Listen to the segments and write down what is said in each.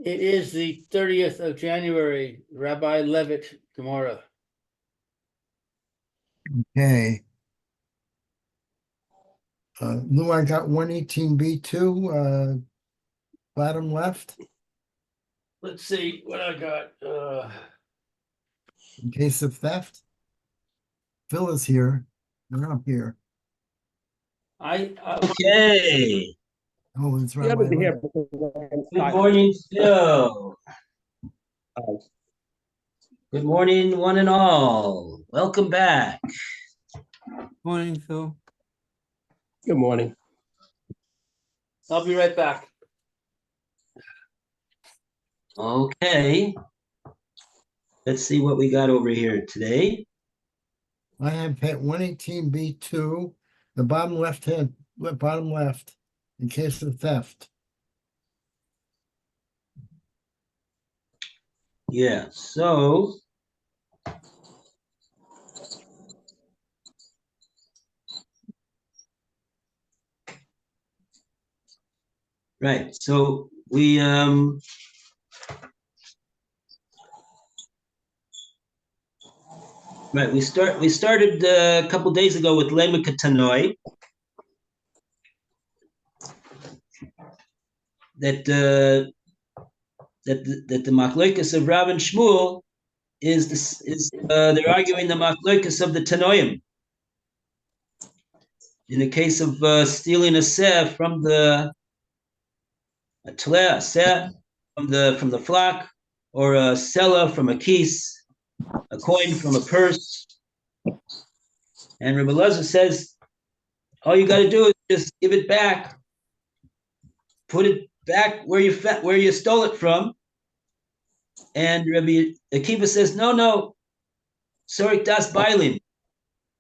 It is the 30th of January, Rabbi Levitt, Gemora. Okay. Lou, I got 118B2, bottom left, Let's see what I got. in case of theft. Phil is here. They're up here. Okay. Oh, it's Yeah, Rabbi but here. Levitt. Good morning, Phil. Good morning, one and all. Welcome back. Morning, Phil. Good morning. I'll be right back. Okay. Let's see what we got over here today. I have hit 118B2, the bottom left hand, bottom left, in case of theft. Yeah, so right. So we started a couple days ago with Lema Katanoi. That the Machlokes of Rav and Shmuel is they're arguing the Machlokes of the Tanoim. In the case of stealing a seh from the from the flock, or a sela from a keys, a coin from a purse, and Rabbi Elazar says all you got to do is just give it back, put it back where you stole it from. And Rabbi Akiva says, no, Sorik das Bailim.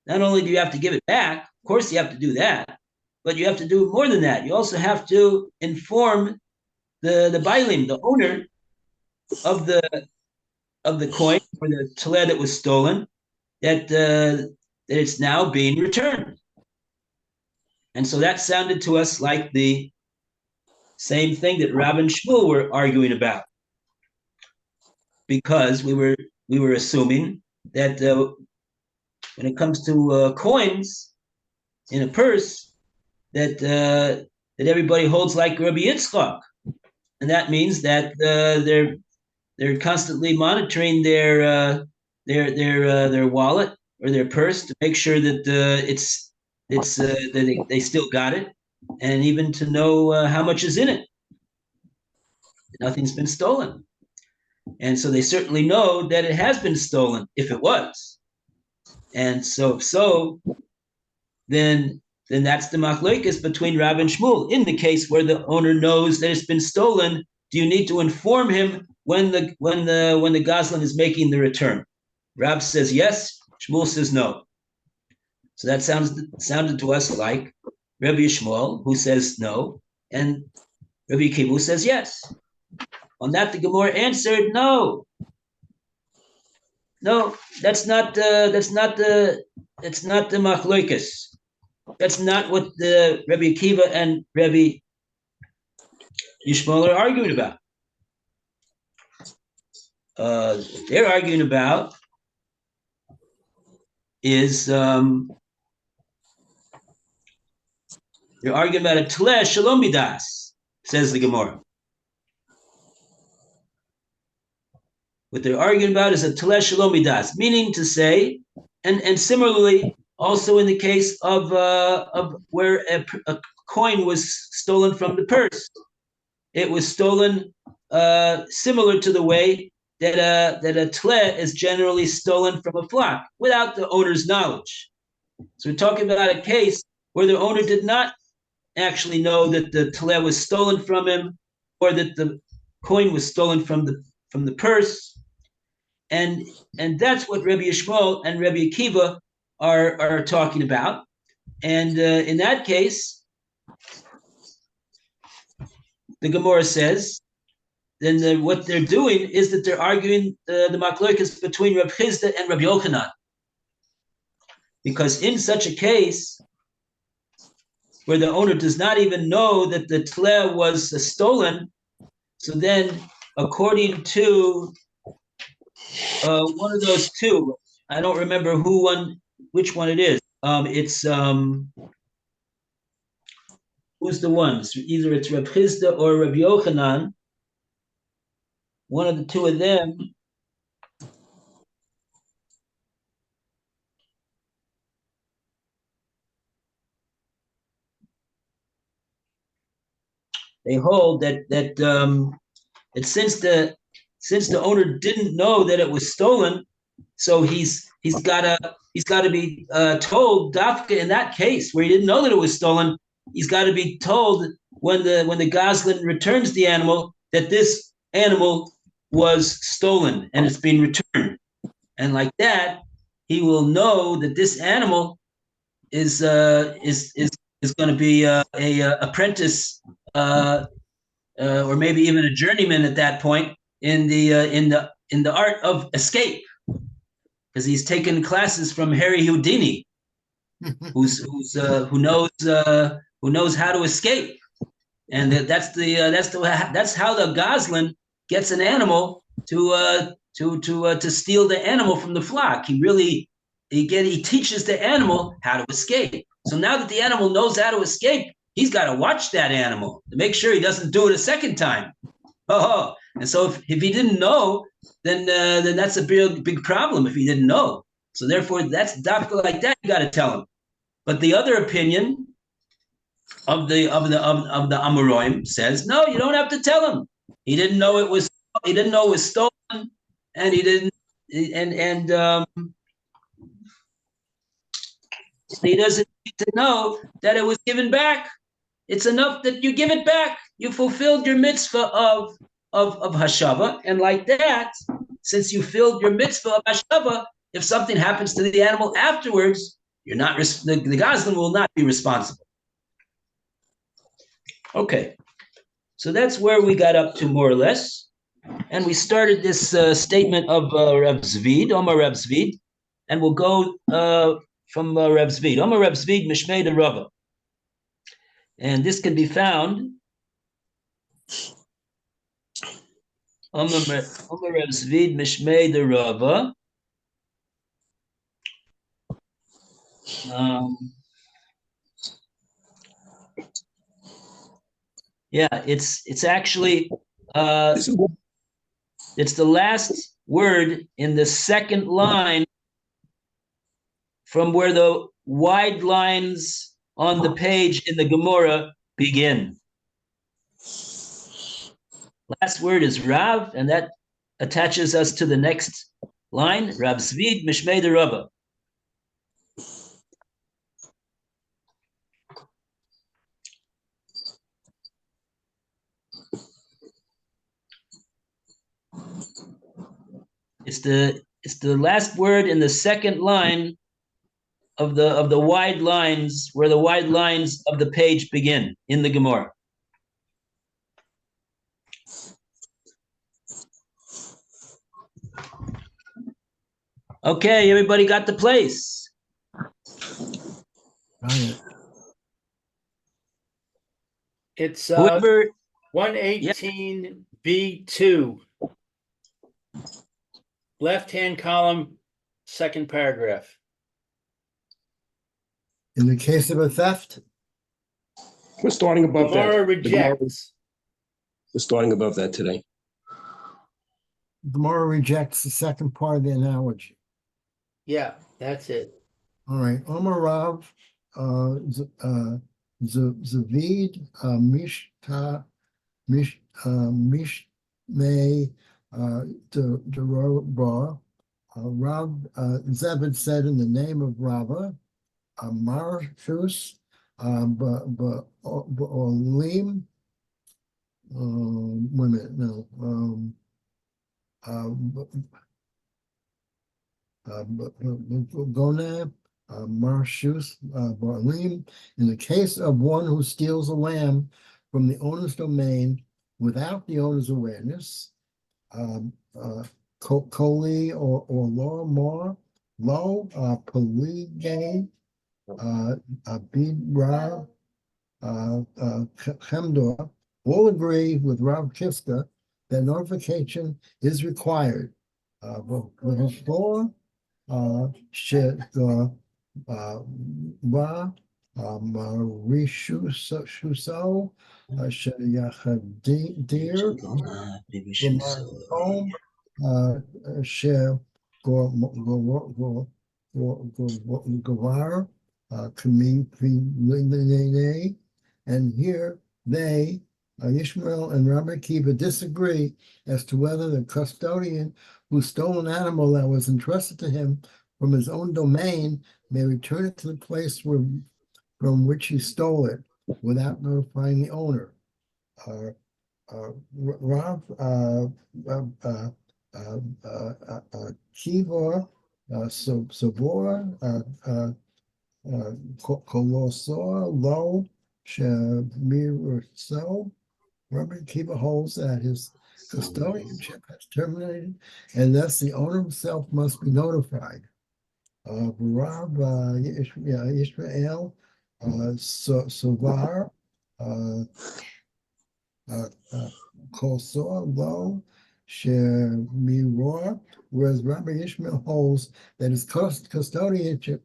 Not only do you have to give it back, of course you have to do that, but you have to do more than that. You also have to inform the Bailim, the owner of the coin or the taleh that was stolen, that it's now being returned. And so that sounded to us like the same thing that Rav and Shmuel were arguing about, because we were assuming that when it comes to coins in a purse, that everybody holds like Rabbi Yitzchak, and that means that they're constantly monitoring their wallet or their purse to make sure that that they still got it, and even to know how much is in it. Nothing's been stolen. And so they certainly know that it has been stolen, if it was. And so if so, then that's the machlokes between Rav and Shmuel. In the case where the owner knows that it's been stolen, do you need to inform him when the Goslin is making the return? Rav says yes, Shmuel says no. So that sounded to us like Rabbi Shmuel, who says no, and Rabbi Akiva, who says yes. On that, the Gemora answered, no, that's not the machlokes. That's not what the Rabbi Akiva and Rabbi Yishmael are arguing about. What they're arguing about is they're arguing about a taleh shalom midas, says the Gemara. What they're arguing about is a taleh shalom midas, meaning to say, and similarly, also in the case of where a coin was stolen from the purse, it was stolen similar to the way that a taleh is generally stolen from a flock without the owner's knowledge. So we're talking about a case where the owner did not actually know that the taleh was stolen from him, or that the coin was stolen from the purse. And that's what Rabbi Yishmael and Rabbi Akiva are talking about. And in that case, the Gemara says, then what they're doing is that they're arguing the machlokes between Reb Chizda and Rabbi Yochanan. Because in such a case, where the owner does not even know that the taleh was stolen, so then according to one of those two. I don't remember which one it is. It's who's the one? Either it's Reb Chizda or Reb Yochanan. One of the two of them. They hold that since the owner didn't know that it was stolen, so he's got to be told, Dafka, in that case where he didn't know that it was stolen, he's got to be told when the Goslin returns the animal that this animal was stolen and it's been returned, and like that he will know that this animal is going to be a apprentice, or maybe even a journeyman at that point in the art of escape, because he's taken classes from Harry Houdini, who knows how to escape, and that's how the Goslin gets an animal to steal the animal from the flock. He teaches the animal how to escape. So now that the animal knows how to escape, he's got to watch that animal to make sure he doesn't do it a second time. Oh, and so if he didn't know, then that's a big problem. If he didn't know, so therefore that's dafka like that. You got to tell him. But the other opinion of the Amoraim says no, you don't have to tell him. He didn't know it was stolen, and he didn't, and he doesn't need to know that it was given back. It's enough that you give it back. You fulfilled your mitzvah of hashava, and like that, since you filled your mitzvah of hashava, if something happens to the animal afterwards, you're not the Goslin will not be responsible. Okay, so that's where we got up to more or less, and we started this statement of Reb Zvid, Omar Reb Zvid, and we'll go from Reb Zvid. Omar Reb Zvid Mishmei de Rava. And this can be found Omer Reb Zvid Mishmei de Rava. Yeah, it's actually it's the last word in the second line from where the wide lines on the page in the Gemora begin. Last word is Rav, and that attaches us to the next line, Rab Zvid Mishmei de Rava. It's the last word in the second line of the wide lines, where the wide lines of the page begin in the Gemara. Okay, everybody got the place. It's Whoever 118 B2. Left-hand column, second paragraph. In the case of a theft, We're starting above that. Gemora rejects. We're starting above that today. Gemora rejects the second part of the analogy. Yeah, that's it. All right, Omar Rav, Zavid, Mishmei Derobah. Rav Zebed said in the name of Rava, Marshus, Olim. Wait a minute, no. Gonab, Marshus, Barlim. In the case of one who steals a lamb from the owner's domain without the owner's awareness, Koli or Law Mar, Lo, Poligay, Abid Ra, Chemdor, all agree with Rav Kiska that notification is required. Before should Marishuso Shayahadir Maybe we should home share Gawar Kami, and here they Ishmael and Rabbi Akiva disagree as to whether the custodian who stole an animal that was entrusted to him from his own domain may return it to the place from which he stole it without notifying the owner. Rav Kiva Sabor Kolosor Lo Shemir. Rabbi Kiva holds that his custodianship has terminated, and thus the owner himself must be notified. Rav Israel Sovar Kosor Lo Shemiror, whereas Rabbi Ishmael holds that his custodianship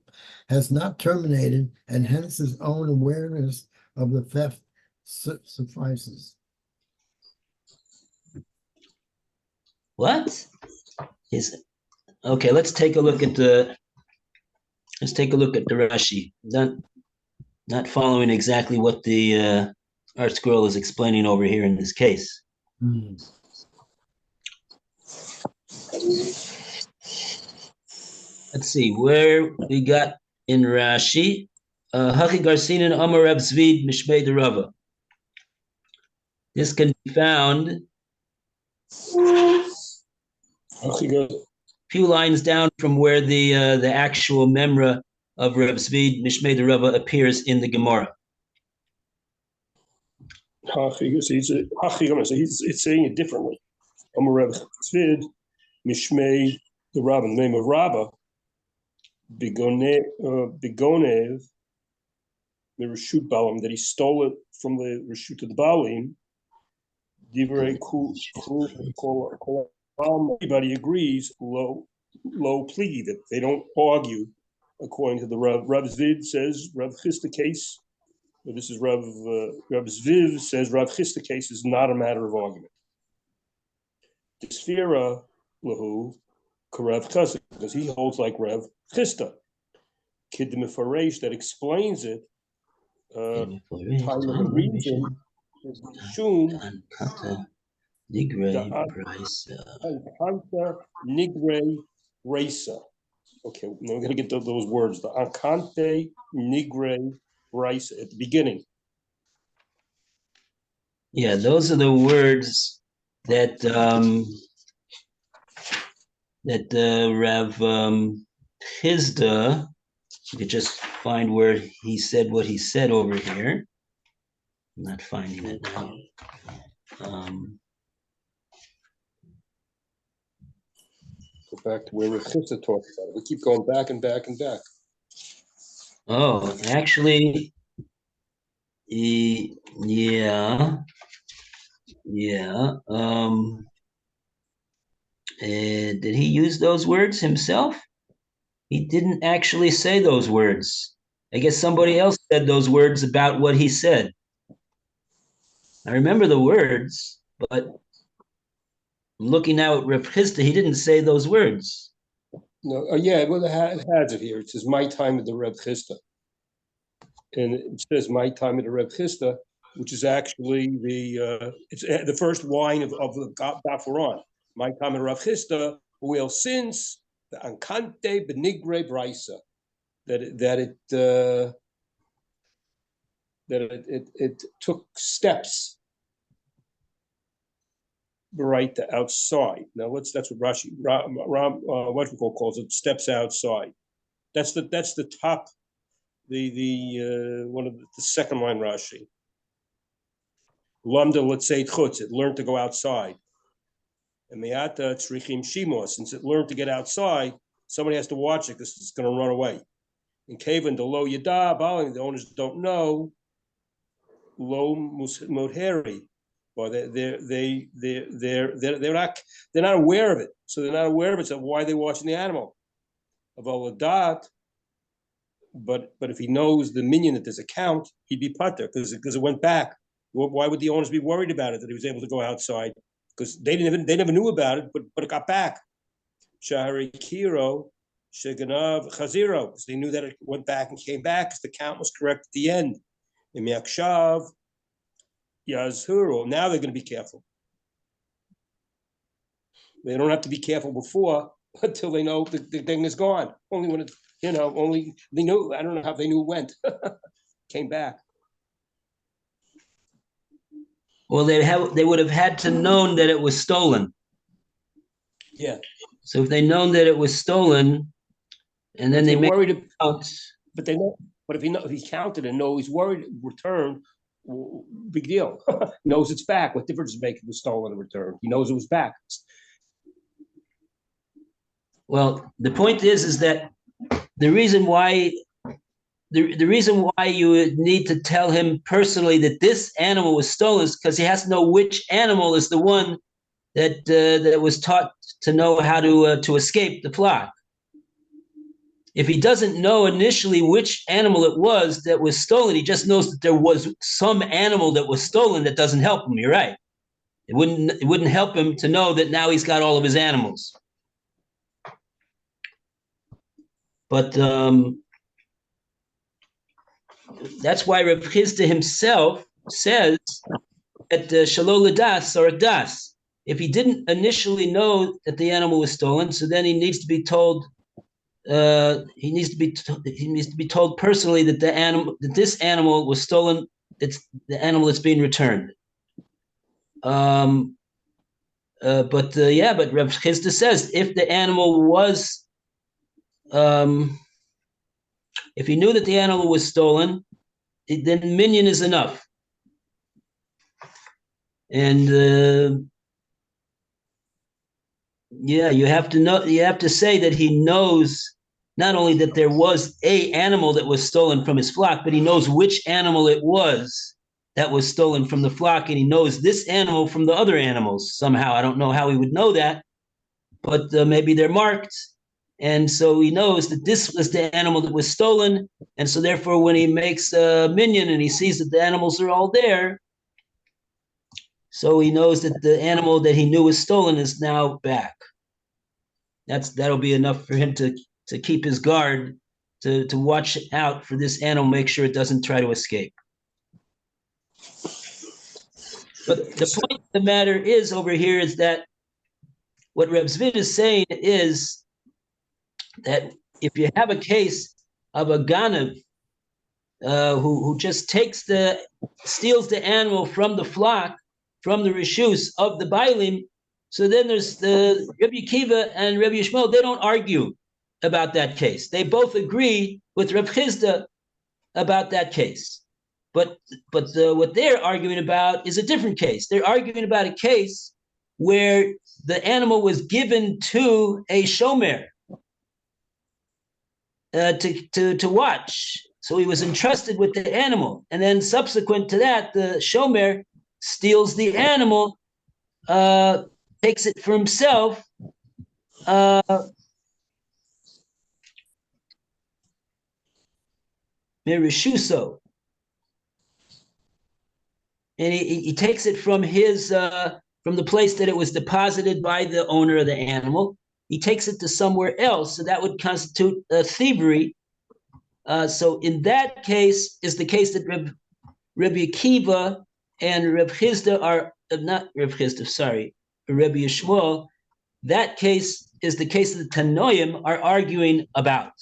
has not terminated, and hence his own awareness of the theft suffices. What is okay? Let's take a look at the Rashi. Not following exactly what the Art Scroll is explaining over here in this case. Let's see where we got in Rashi. Hachi Garsinin Amar Reb Zvid Mishmei de Rava. This can be found a few lines down from where the actual memra of Reb Zvid Mishmei de Rava appears in the Gemora. It's saying it differently. Amar Reb Zvid Mishmei the Rava, the name of Rabba, Bigonev, the Reshut Balim, that he stole it from the Reshut of the Balim. Divrei everybody agrees, low plea, that they don't argue according to the Rav. Rav Zvid says Rav Chisda case, or this is Rav Zviv says Rav Chisda case is not a matter of argument. The Sphira lahu Karav Chesed, because he holds like Rav Chisda. Kid Mefaresh that explains it. Time and reason is Shum Nigre Raisa. Okay, now we're going to get those words. The Ankante Nigre Raisa at the beginning. Yeah, those are the words that Rav Chisda. You could just find where he said what he said over here. I'm not finding it now. Go back to where Rav Chisda talks about it. We keep going back and back and back. Oh, actually, yeah. Did he use those words himself? He didn't actually say those words. I guess somebody else said those words about what he said. I remember the words, but looking now at Rav Chisda, he didn't say those words. No, yeah, well, it has it here. It says my time at the Rav Chisda, and it says my time at the Rav Chisda, which is actually it's the first line of the Gafaron. My time at Rav Chisda. Well, since the Ankante Benigre Brisa, that it took steps right to outside. Now that's what Rashi Ram calls it, steps outside. That's the top, the one of the second line Rashi. Lamda, let's say chutz, it learned to go outside. And me'ata tzrichim shimos, since it learned to get outside, somebody has to watch it because it's going to run away. In Kavan, the lo yada, the owners don't know, lo modheri, or they're not aware of it. So they're not aware of it. So why are they watching the animal? Of all that, but if he knows the minion that there's a count, he'd be putter because it went back. Why would the owners be worried about it that he was able to go outside? Because they never knew about it, but it got back. Shahari Kiro, Sheganav Chaziro, because they knew that it went back and came back because the count was correct at the end. In Yakshav, Yazhuro. Now they're going to be careful. They don't have to be careful before until they know the thing is gone. Only when only they knew. I don't know how they knew it went. Came back. Well, they would have had to known that it was stolen. Yeah. So if they known that it was stolen, and then they worried about, but they know. But if he counted and knows he's worried, return, big deal. He knows it's back. What difference does it make if it was stolen or returned? He knows it was back. well, the point is that the reason why you would need to tell him personally that this animal was stolen is because he has to know which animal is the one that was taught to know how to escape the flock. If he doesn't know initially which animal it was that was stolen, he just knows that there was some animal that was stolen. That doesn't help him. You're right. It wouldn't help him to know that now he's got all of his animals. But that's why Rav Chisda himself says that Shalol das or das. If he didn't initially know that the animal was stolen, so then he needs to be told. He needs to be told personally that this animal was stolen. It's the animal that's being returned. But Rav Chisda says if the animal was, if he knew that the animal was stolen, then minyan is enough. And you have to know. You have to say that he knows not only that there was a animal that was stolen from his flock, but he knows which animal it was that was stolen from the flock, and he knows this animal from the other animals somehow. I don't know how he would know that, but maybe they're marked. And so he knows that this was the animal that was stolen. And so therefore, when he makes a minyan and he sees that the animals are all there, so he knows that the animal that he knew was stolen is now back. That'll be enough for him to keep his guard, to watch out for this animal, make sure it doesn't try to escape. But the point of the matter is over here is that what Reb Zvid is saying is that if you have a case of a ganav who just steals the animal from the flock, from the rishus of the bailim, so then there's the Rabbi Akiva and Rabbi Yishmael. They don't argue about that case. They both agree with Reb Chisda about that case. But what they're arguing about is a different case. They're arguing about a case where the animal was given to a shomer to watch. So he was entrusted with the animal, and then subsequent to that, the shomer steals the animal, takes it for himself, Mirishuso. And he takes it from from the place that it was deposited by the owner of the animal. He takes it to somewhere else, so that would constitute thievery. So in that case is the case that Rabbi Akiva and Reb Chisda are not Reb Chisda, sorry, Rabbi Yishmael. That case is the case that the Tanoim are arguing about.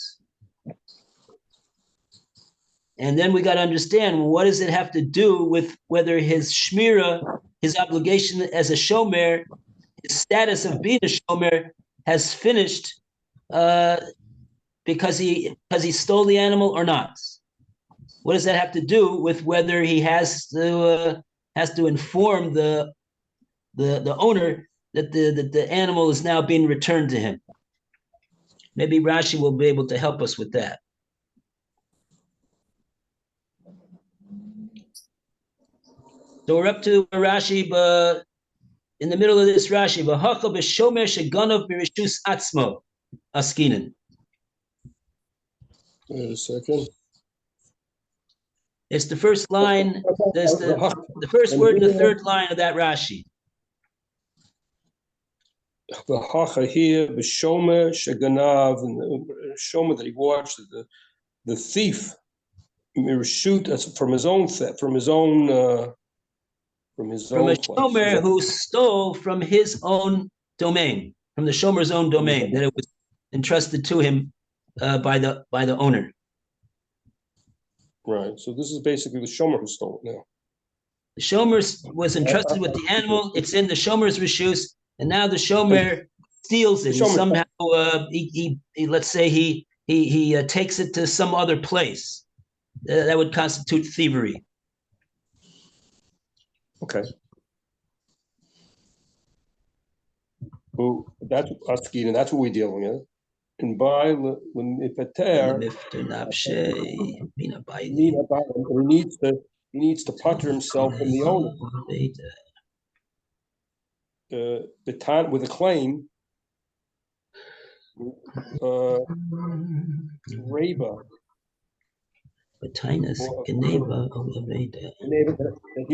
And then we got to understand, what does it have to do with whether his shmira, his obligation as a shomer, his status of being a shomer has finished because he stole the animal or not? What does that have to do with whether he has to inform the owner that the animal is now being returned to him? Maybe Rashi will be able to help us with that. So we're up to Rashi, but in the middle of this Rashi, v'hacha b'shomer sheganov b'rishus atzmo askinen. Wait a second. It's the first line. There's the first word in the third line of that Rashi. The hacha here, the shomer sheganav, and the shomer that he watched, the thief, shoot from his own theft, from a shomer who stole from his own domain, from the shomer's own domain, that it was entrusted to him by the owner. Right. So this is basically the shomer who stole it now. The shomer was entrusted with the animal. It's in the shomer's rishus, and now the shomer steals it. Somehow, he let's say he takes it to some other place. That would constitute thievery. Okay. Well, that's asking, and that's what we're dealing with. And by when ipater, he needs to putter himself from the owner. With a claim, Reba. He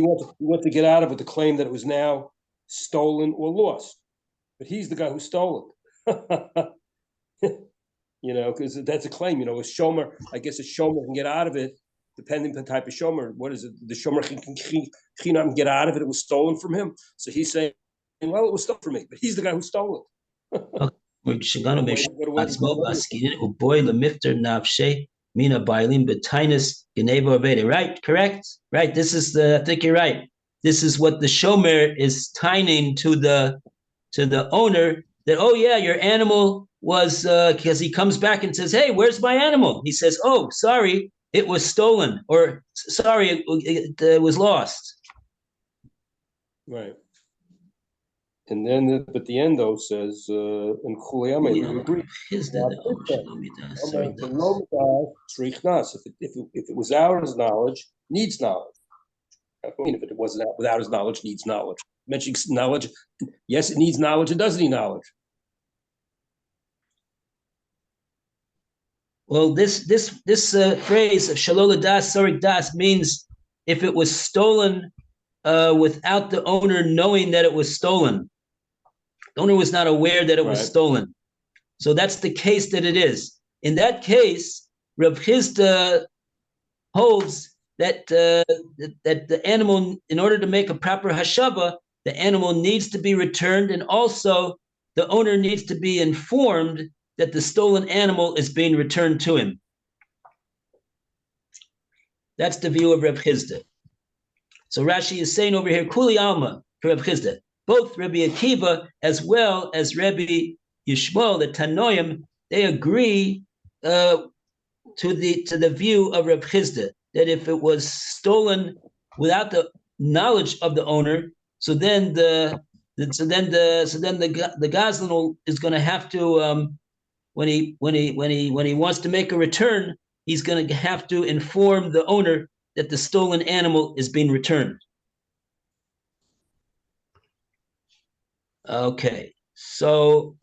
wants to get out of it, the claim that it was now stolen or lost. But he's the guy who stole it. Because that's a claim. A shomer, I guess a shomer can get out of it, depending on the type of shomer. What is it? The shomer can get out of it. It was stolen from him. So he's saying, well, it was stolen from me, but he's the guy who stole it. Right, correct? Right. This is I think you're right. This is what the shomer is tying to the owner, that, oh yeah, your animal was, because he comes back and says, hey, where's my animal? He says, oh, sorry, it was stolen, or sorry, it was lost. Right. And then at the end, though, says, in Chuliyame, we agree. If it was out of his knowledge, needs knowledge. I mean, if it wasn't out without his knowledge, needs knowledge. Mentioning knowledge, yes, it needs knowledge. It does need knowledge. Well, this phrase of shalola das sarik das means if it was stolen without the owner knowing that it was stolen. The owner was not aware that it was stolen. So that's the case that it is. In that case, Rav Chisda holds that that the animal, in order to make a proper hashava, the animal needs to be returned, and also the owner needs to be informed that the stolen animal is being returned to him. That's the view of Reb Chisda. So Rashi is saying over here, Kuli Alma for Reb Chisda. Both Rabbi Akiva as well as Rabbi Yishmael, the Tanoim, they agree to the view of Reb Chisda, that if it was stolen without the knowledge of the owner, so then the Gazlan is going to have to when he wants to make a return, he's going to have to inform the owner that the stolen animal is being returned. Okay, so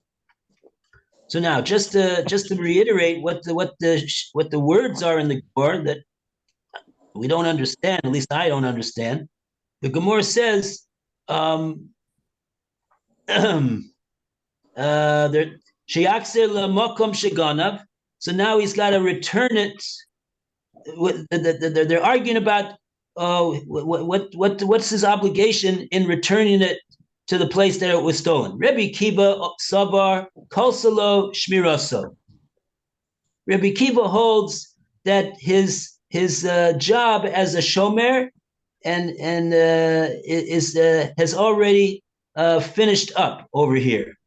now just to reiterate what the words are in the Gemora that we don't understand, at least I don't understand. The Gemora says so now he's got to return it. They're arguing about what's his obligation in returning it to the place that it was stolen. Rebbe Kiva Savar Kolsalo Shmiraso. Rebbe Kiva holds that his job as a shomer and has already finished up over here,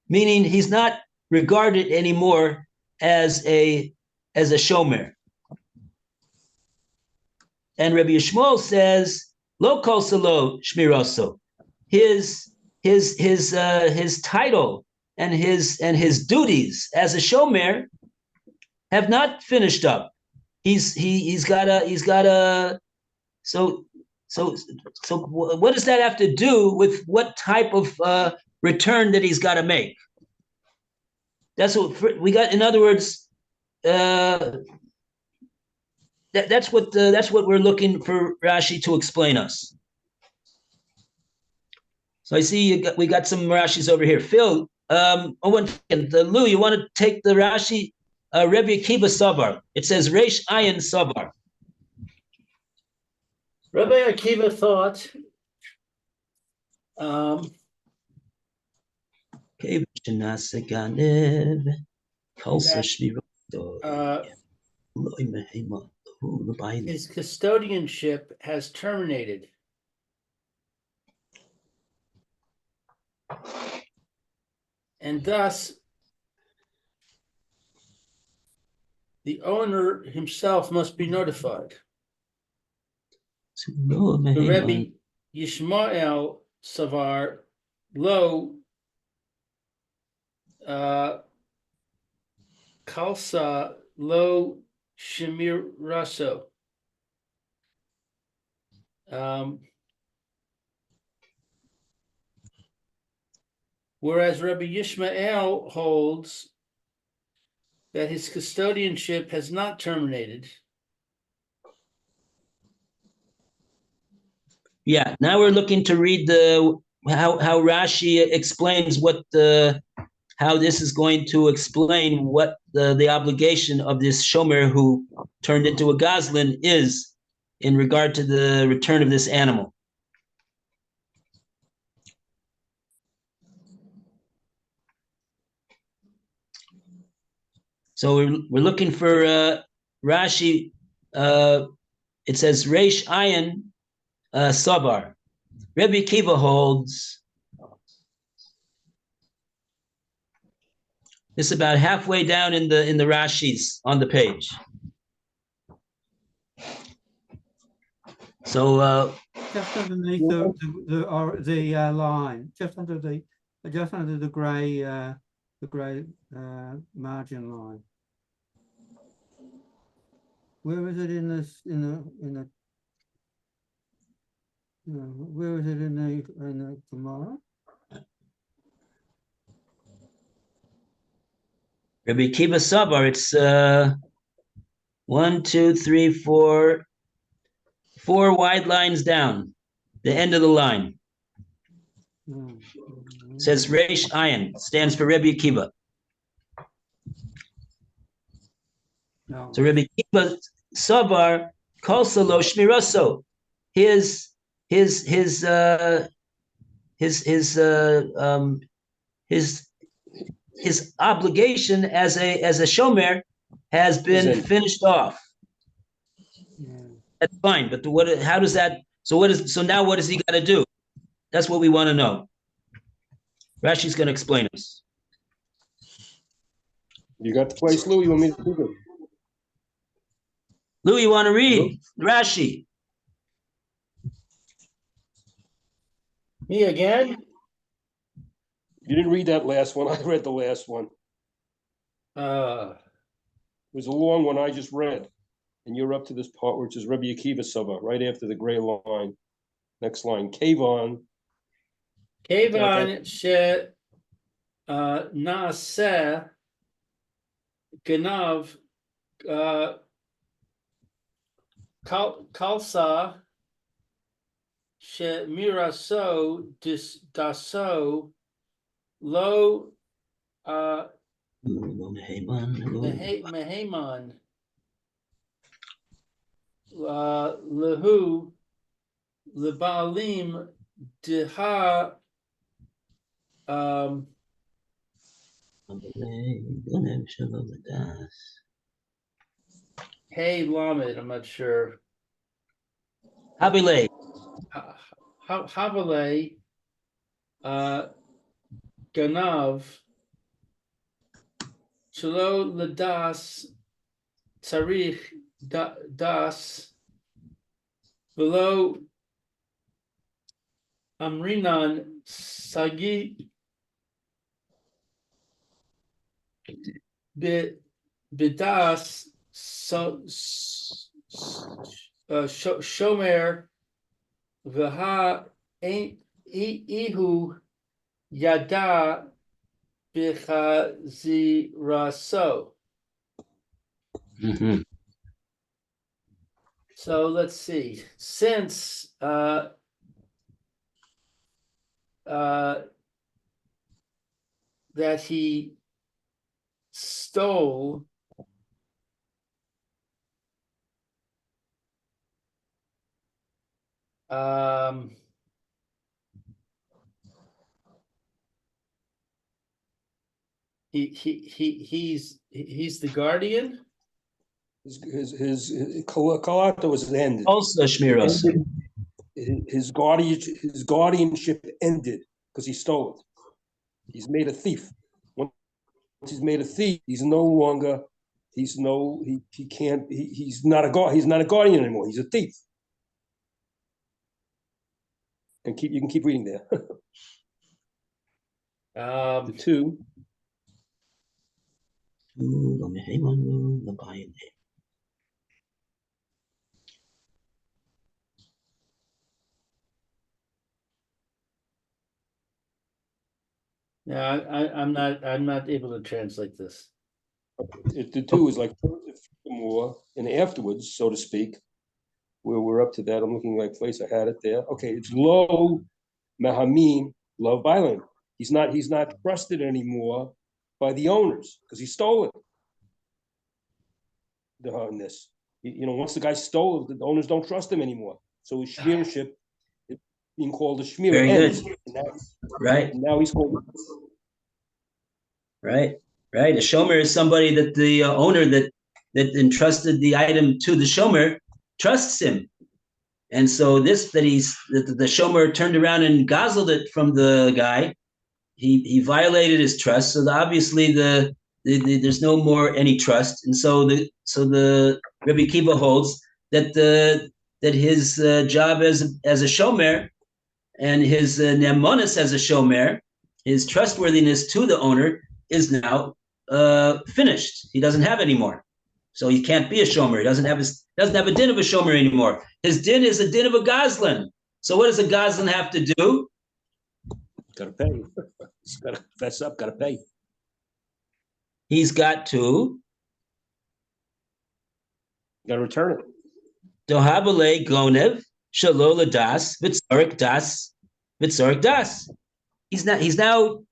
meaning he's not regarded anymore as a shomer. And Rabbi Yishmael says lo kolsalo shmiraso. His title and his duties as a shomer have not finished up. He's got a so so what does that have to do with what type of return that he's got to make? That's what we got. In other words, that's what we're looking for Rashi to explain us. So I see we got some Rashis over here. Phil, one second. Lou, you want to take the Rashi? Rebbe Akiva Savar. It says Reish Ayin Savar. Rabbi Akiva thought, his custodianship has terminated. And thus, the owner himself must be notified. The Rebbe Yishmael Savar Lo Kalsa Lo Shemir Raso. Whereas Rebbe Yishmael holds that his custodianship has not terminated. Yeah, now we're looking to read how Rashi explains how this is going to explain what the obligation of this shomer who turned into a goslin is in regard to the return of this animal. So we're looking for Rashi. It says Reish Ayin Savar. Rebbe Akiva holds this about halfway down in the Rashis on the page. So just underneath the line, just under the grey margin line. Where is it in this where is it in the Gemora? Rebbe Akiva Savar, it's 1, 2, 3, 4 wide lines down, the end of the line. It says Reish Ayin, stands for Rebbe Akiva. No. So Rebbe Akiva Savar Kolsa Lo Shmiraso. His obligation as a shomer has been finished off. Yeah. That's fine, but how does that? So now what does he got to do? That's what we want to know. Rashi's going to explain us. You got the place, Lou? You want me to do it? Lou, you want to read Rashi? Me again? You didn't read that last one. I read the last one. Uh, It was a long one I just read. And you're up to this part where it says Rebbe Akiva Sava, right after the gray line. Next line, Kavon. Kevan she naaseh ganav kalsa she miraso daso lo meheman lehu lebalim deha hey lamed, I'm not sure. Habile. Havale ganav shelo ledas tzarich das below amrinan sagi bidas so shomer V'ha ihu yada b'chaziraso. Mhm. So let's see, since that he stole he's the guardian. His Kalata was ended. Also Shmiros. His guardianship ended because he stole it. He's made a thief. Once he's made a thief, he's no longer. He can't. He's not a guardian anymore. He's a thief. And you can keep reading there. The two. Yeah, I'm not able to translate this. The two is like more, and afterwards, so to speak, where we're up to that. I'm looking like place I had it there. Okay, it's low mahamim, low violent. He's not trusted anymore by the owners because he stole it. This, once the guy stole it, the owners don't trust him anymore. So his shmirship is being called a shmir. Very ends. good. Right. Now he's called. Right. A shomer is somebody that the owner that entrusted the item to the shomer trusts him. And so the shomer turned around and guzzled it from the guy. He violated his trust. So obviously there's no more any trust. And so the Rebbe Kiva holds that his job as a shomer and his nemonis as a shomer, his trustworthiness to the owner is now finished. He doesn't have any more. So he can't be a shomer. He doesn't have a din of a shomer anymore. His din is a din of a gazlan. So what does a gazlan have to do? Got to pay. He's got to fess up. Got to pay. He's got to. Got to return it. Dohabale gonev shalola das vitzorik das. He's now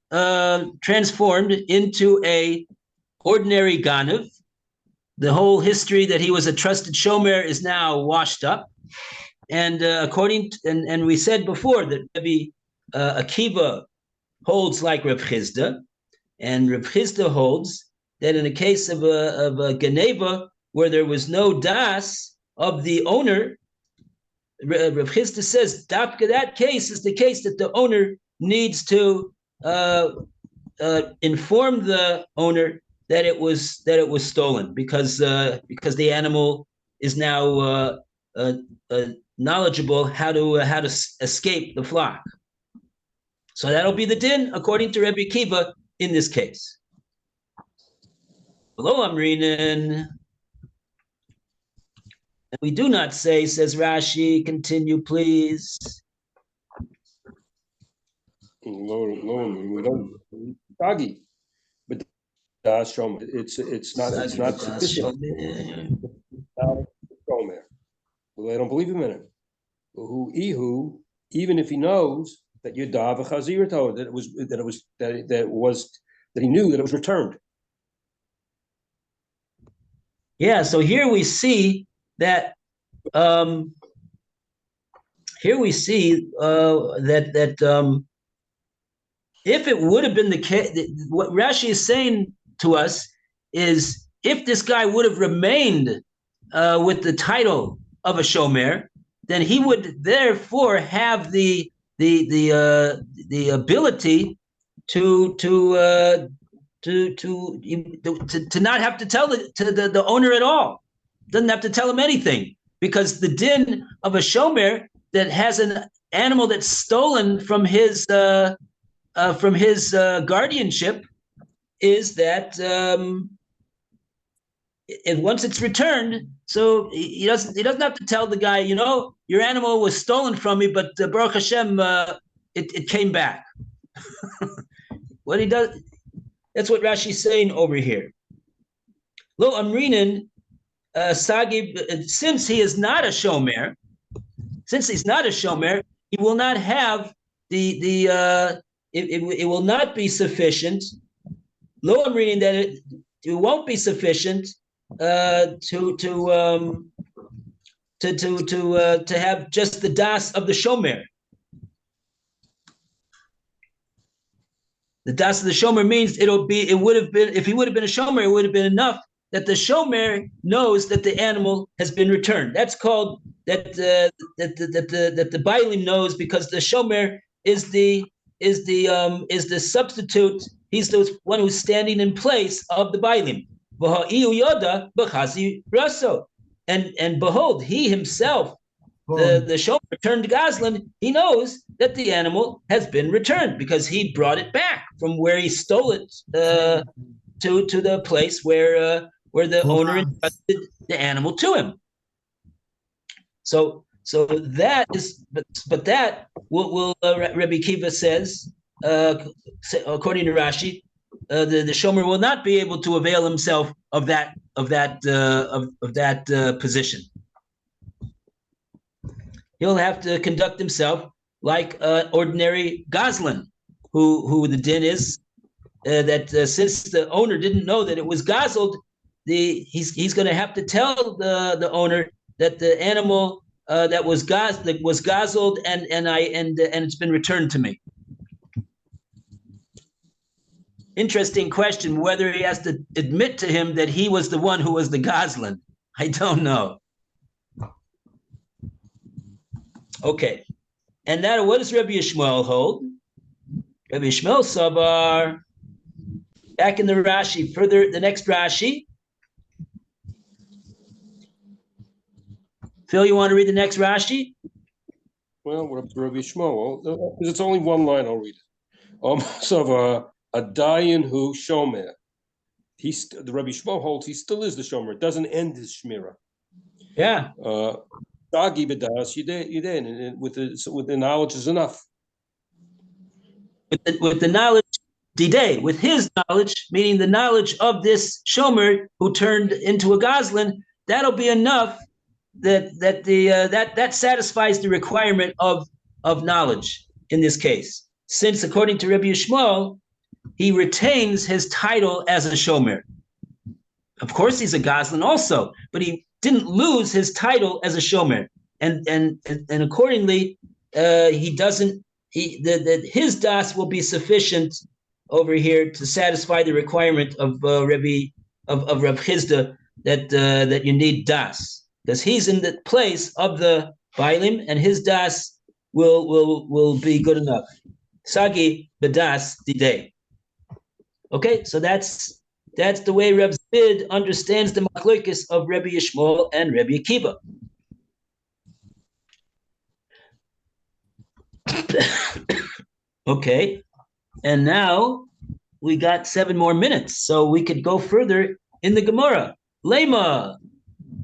transformed into a ordinary ganev. The whole history that he was a trusted shomer is now washed up. And and we said before that Rebbe Akiva holds like Reb Chizda, and Reb Chizda holds that in a case of a geneva where there was no das of the owner, Reb Chizda says that case is the case that the owner needs to inform the owner that it was stolen because the animal is now knowledgeable how to escape the flock. So that'll be the din according to Rebbe Kiva in this case. Below Amrinin, and we do not say, says Rashi, continue please. We don't doggy, but it's not sufficient. Well, I don't believe him in it. Who even if he knows that Yadav Chazir told that he knew that it was returned. Yeah, so here we see that if it would have been the case, what Rashi is saying to us is if this guy would have remained with the title of a shomer, then he would therefore have the ability to not have to tell the owner at all. Doesn't have to tell him anything because the din of a shomer that has an animal that's stolen from his guardianship is that once it's returned, So he doesn't have to tell the guy, your animal was stolen from me, but Baruch Hashem, it came back. What he does, that's what Rashi's saying over here. Lo amrinin sagi, since he is not a shomer, he will not have it will not be sufficient. Lo amrinin, that it won't be sufficient to have just the das of the shomer. The das of the shomer means it would have been, if he would have been a shomer, it would have been enough that the shomer knows that the animal has been returned. That's called that the bailim knows, because the shomer is the substitute. He's the one who's standing in place of the bailim. And behold, he himself, the shomer returned Goslin, he knows that the animal has been returned because he brought it back from where he stole it to the place where the owner entrusted the animal to him. So that is, but that will Rabbi Kiva says, according to Rashi, the shomer will not be able to avail himself of that position. He'll have to conduct himself like ordinary Goslin, who the din is that since the owner didn't know that it was gosled, he's going to have to tell the owner that the animal that was gosled and it's been returned to me. Interesting question, whether he has to admit to him that he was the one who was the goslin. I don't know. Okay, and now what does Rabbi Yishmael hold? Rabbi Yishmael Savar, back in the Rashi, the next Rashi. Phil, you want to read the next Rashi? Well, what up to Rabbi Yishmael? Well, it's only one line, I'll read it. So a dayan who shomer. The Rabbi Yishmael holds he still is the shomer. It doesn't end his shmira. Yeah. Dagi b'das yidei, with the knowledge is enough. With the knowledge, didei, with his knowledge, meaning the knowledge of this shomer who turned into a goslin, that'll be enough. That satisfies the requirement of knowledge in this case, since according to Rabbi Yishmael, he retains his title as a shomer. Of course, he's a goslin also, but he didn't lose his title as a shomer, and accordingly, his das will be sufficient over here to satisfy the requirement of Reb Chizda that you need das, because he's in the place of the bailim, and his das will be good enough. Sagi bedas didei. Okay, so that's the way Reb Zvid understands the machlokes of Rabbi Yishmael and Rabbi Akiva. Okay, and now we got 7 more minutes, so we could go further in the Gemora. Lema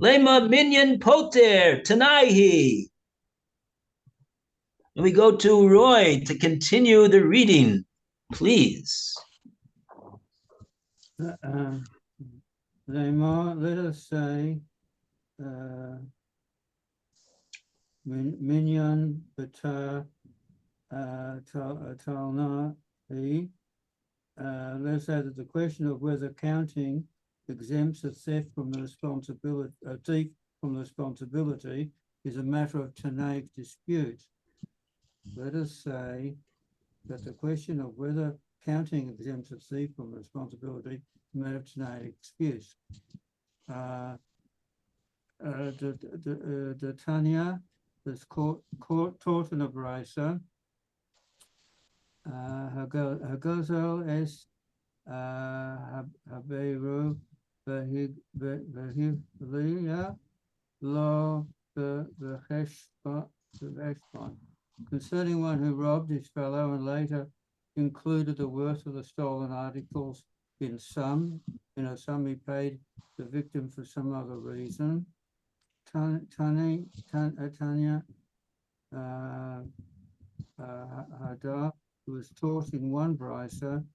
minyan poter tanaihi. And we go to Roy to continue the reading, please. Let us say minyan b'ta talna. Let's say that the question of whether counting exempts a theft from the responsibility, a thief from the responsibility, is a matter of Tanaic dispute. Let us say that the question of whether counting exempts a thief from the responsibility is a matter of Tanaic dispute. The Tanya that's taught in a brisa, Hagozel es Haberu Vehivliya lo Veheshbon. Concerning one who robbed his fellow and later included the worth of the stolen articles in a sum he paid the victim for some other reason. Tanya Hadar, who was taught in one brisa,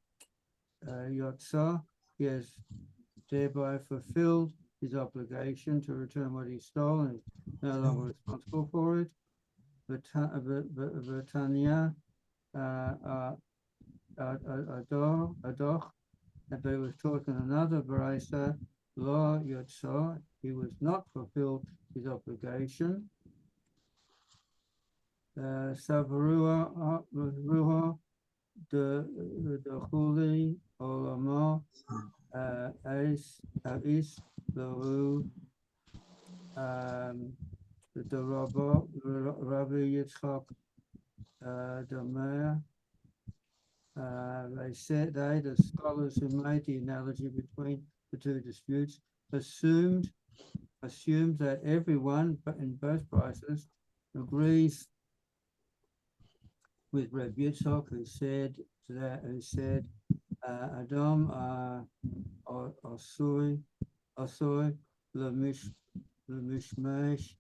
Yotzah, he has thereby fulfilled his obligation to return what he stole and is no longer responsible for it. Tanya Adoch, but it was taught in another brisa, Lo Yotzah, he was not fulfilled his obligation. Savarua the Chuli Olamo Ais Lahu the Rabbi Yitzchak Domer. They said the scholars who made the analogy between the two disputes assumed that everyone in both prices agrees with Rabbi Yitzchak, who said Adam Asui Lemishmesh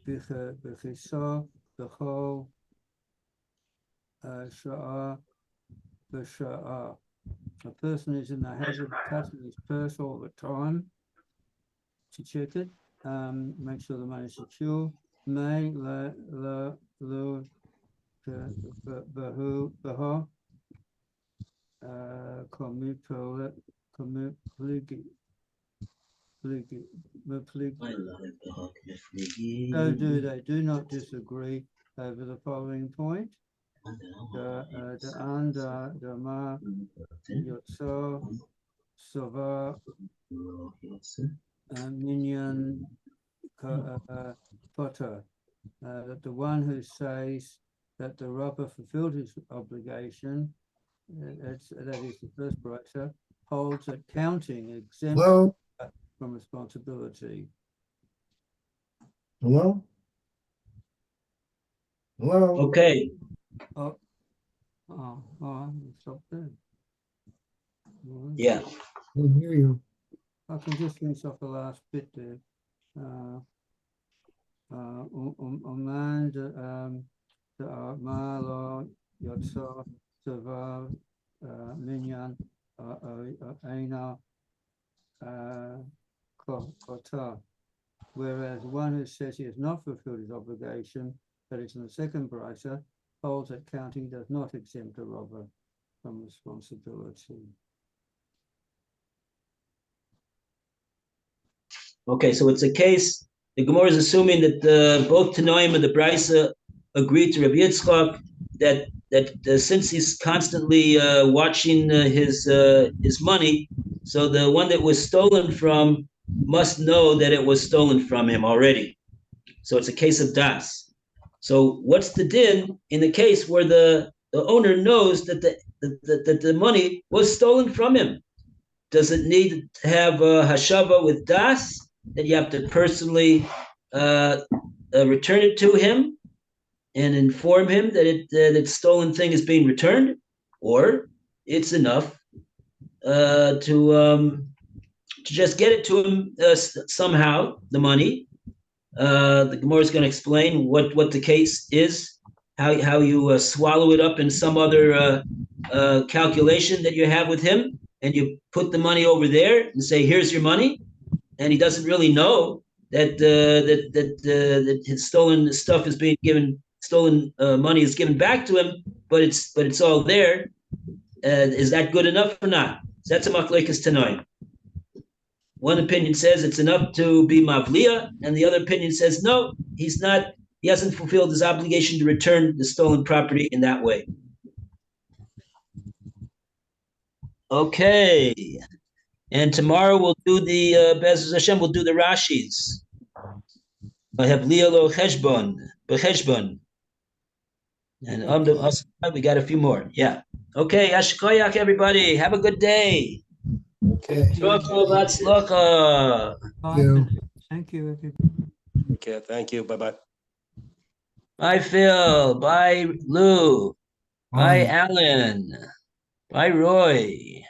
B'chisa B'chol Sha'ah B'Sha'ah. A person is in the habit of touching his purse all the time to check it, make sure the money is secure. May la lu bahu so they do not disagree over the following point. The anda dama yotso sova minyan potter, that the one who says that the robber fulfilled his obligation, that is the first brisa, holds that counting exempt Hello? from responsibility. Hello? Hello? Okay, Stop there. yeah. I can hear you. I can just finish off the last bit there. Oman the Malo Yotso Sava Minyan Aina Kota. Whereas one who says he has not fulfilled his obligation, that is in the second brisa, holds that counting does not exempt a robber from responsibility. Okay, so it's a case, the Gemora is assuming that both Tanoim and the Brisa agreed to Rabbi Yitzchak that since he's constantly watching his money, so the one that was stolen from must know that it was stolen from him already. So it's a case of das. So what's the din in the case where the owner knows that the money was stolen from him? Does it need to have a hashava with das, that you have to personally return it to him and inform him that that stolen thing is being returned, or it's enough to just get it to him somehow, the money? The Gemara is going to explain what the case is, how you swallow it up in some other calculation that you have with him, and you put the money over there and say, "Here's your money," and he doesn't really know that his stolen stuff is being given, stolen money is given back to him, but it's all there. Is that good enough or not? So that's a machlekes tanoim. One opinion says it's enough to be mavliya, and the other opinion says no, he's not. He hasn't fulfilled his obligation to return the stolen property in that way. Okay, and tomorrow we'll do the Be'ez Hashem. We'll do the Rashis. I have Lialo Cheshbon, Becheshbon, and we got a few more. Yeah. Okay, Ashkoyak, everybody. Have a good day. Okay. Thank you, everybody. Okay, thank you. Bye-bye. Bye, Phil. Bye, Lou. Bye, Bye. Alan. Bye, Roy.